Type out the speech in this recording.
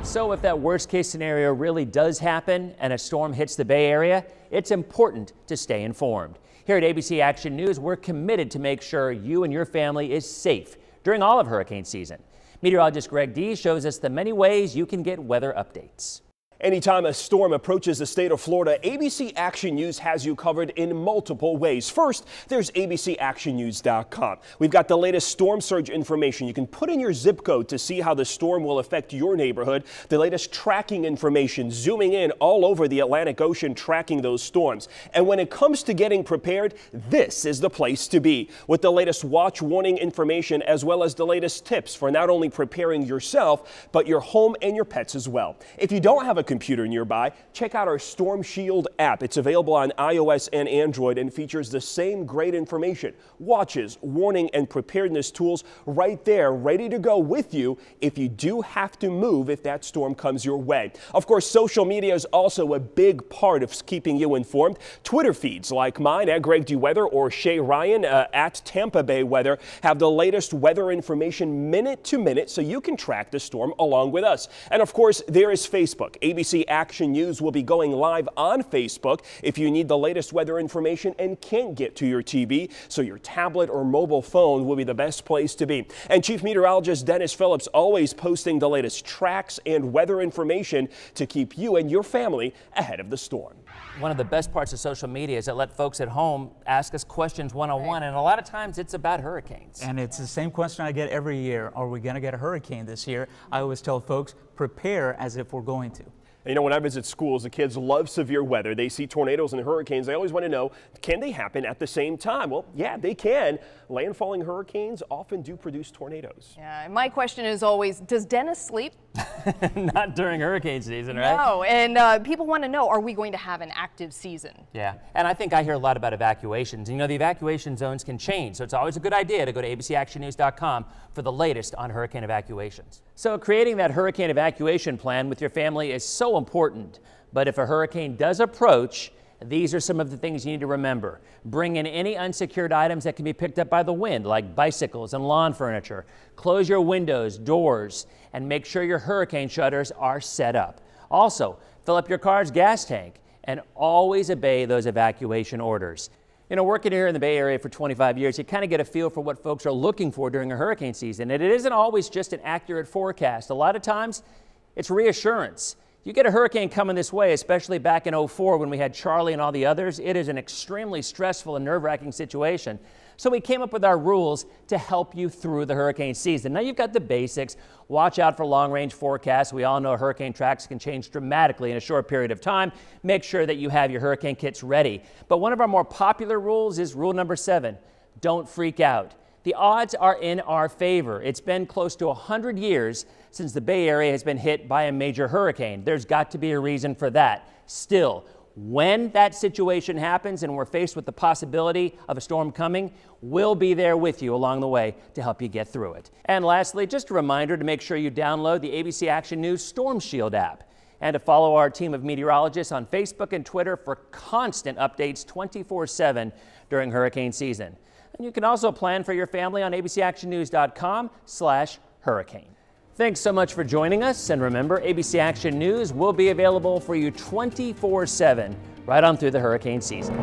So if that worst case scenario really does happen and a storm hits the Bay Area, it's important to stay informed. Here at ABC Action News, we're committed to make sure you and your family is safe during all of hurricane season. Meteorologist Greg D shows us the many ways you can get weather updates. Anytime a storm approaches the state of Florida, ABC Action News has you covered in multiple ways. First, there's abcactionnews.com. We've got the latest storm surge information. You can put in your zip code to see how the storm will affect your neighborhood. The latest tracking information, zooming in all over the Atlantic Ocean, tracking those storms. And when it comes to getting prepared, this is the place to be, with the latest watch warning information as well as the latest tips for not only preparing yourself, but your home and your pets as well. If you don't have a computer nearby, check out our Storm Shield app. It's available on iOS and Android and features the same great information, watches, warning, and preparedness tools right there, ready to go with you if you do have to move if that storm comes your way. Of course, social media is also a big part of keeping you informed. Twitter feeds like mine at Greg D Weather or Shay Ryan at Tampa Bay Weather have the latest weather information minute to minute so you can track the storm along with us. And of course, there is Facebook. ABC Action News will be going live on Facebook if you need the latest weather information and can't get to your TV, so your tablet or mobile phone will be the best place to be. And Chief Meteorologist Dennis Phillips always posting the latest tracks and weather information to keep you and your family ahead of the storm. One of the best parts of social media is that let folks at home ask us questions one-on-one, and a lot of times it's about hurricanes. And it's the same question I get every year. Are we going to get a hurricane this year? I always tell folks, prepare as if we're going to. You know, when I visit schools, the kids love severe weather. They see tornadoes and hurricanes. They always want to know, can they happen at the same time? Well, yeah, they can. Landfalling hurricanes often do produce tornadoes. Yeah, and my question is always, does Dennis sleep? Not during hurricane season, right? No, and people want to know, are we going to have an active season? Yeah, and I think I hear a lot about evacuations. You know, the evacuation zones can change, so it's always a good idea to go to abcactionnews.com for the latest on hurricane evacuations. So creating that hurricane evacuation plan with your family is so important. But if a hurricane does approach, these are some of the things you need to remember. Bring in any unsecured items that can be picked up by the wind, like bicycles and lawn furniture. Close your windows, doors, and make sure your hurricane shutters are set up. Also, fill up your car's gas tank and always obey those evacuation orders. You know, working here in the Bay Area for 25 years, you kind of get a feel for what folks are looking for during a hurricane season. And it isn't always just an accurate forecast. A lot of times, it's reassurance. You get a hurricane coming this way, especially back in '04 when we had Charlie and all the others, it is an extremely stressful and nerve-wracking situation. So we came up with our rules to help you through the hurricane season. Now you've got the basics. Watch out for long-range forecasts. We all know hurricane tracks can change dramatically in a short period of time. Make sure that you have your hurricane kits ready. But one of our more popular rules is rule number 7. Don't freak out. The odds are in our favor. It's been close to 100 years since the Bay Area has been hit by a major hurricane. There's got to be a reason for that. Still, when that situation happens and we're faced with the possibility of a storm coming, we'll be there with you along the way to help you get through it. And lastly, just a reminder to make sure you download the ABC Action News Storm Shield app and to follow our team of meteorologists on Facebook and Twitter for constant updates 24/7 during hurricane season. And you can also plan for your family on abcactionnews.com/hurricane. Thanks so much for joining us. And remember, ABC Action News will be available for you 24/7 right on through the hurricane season.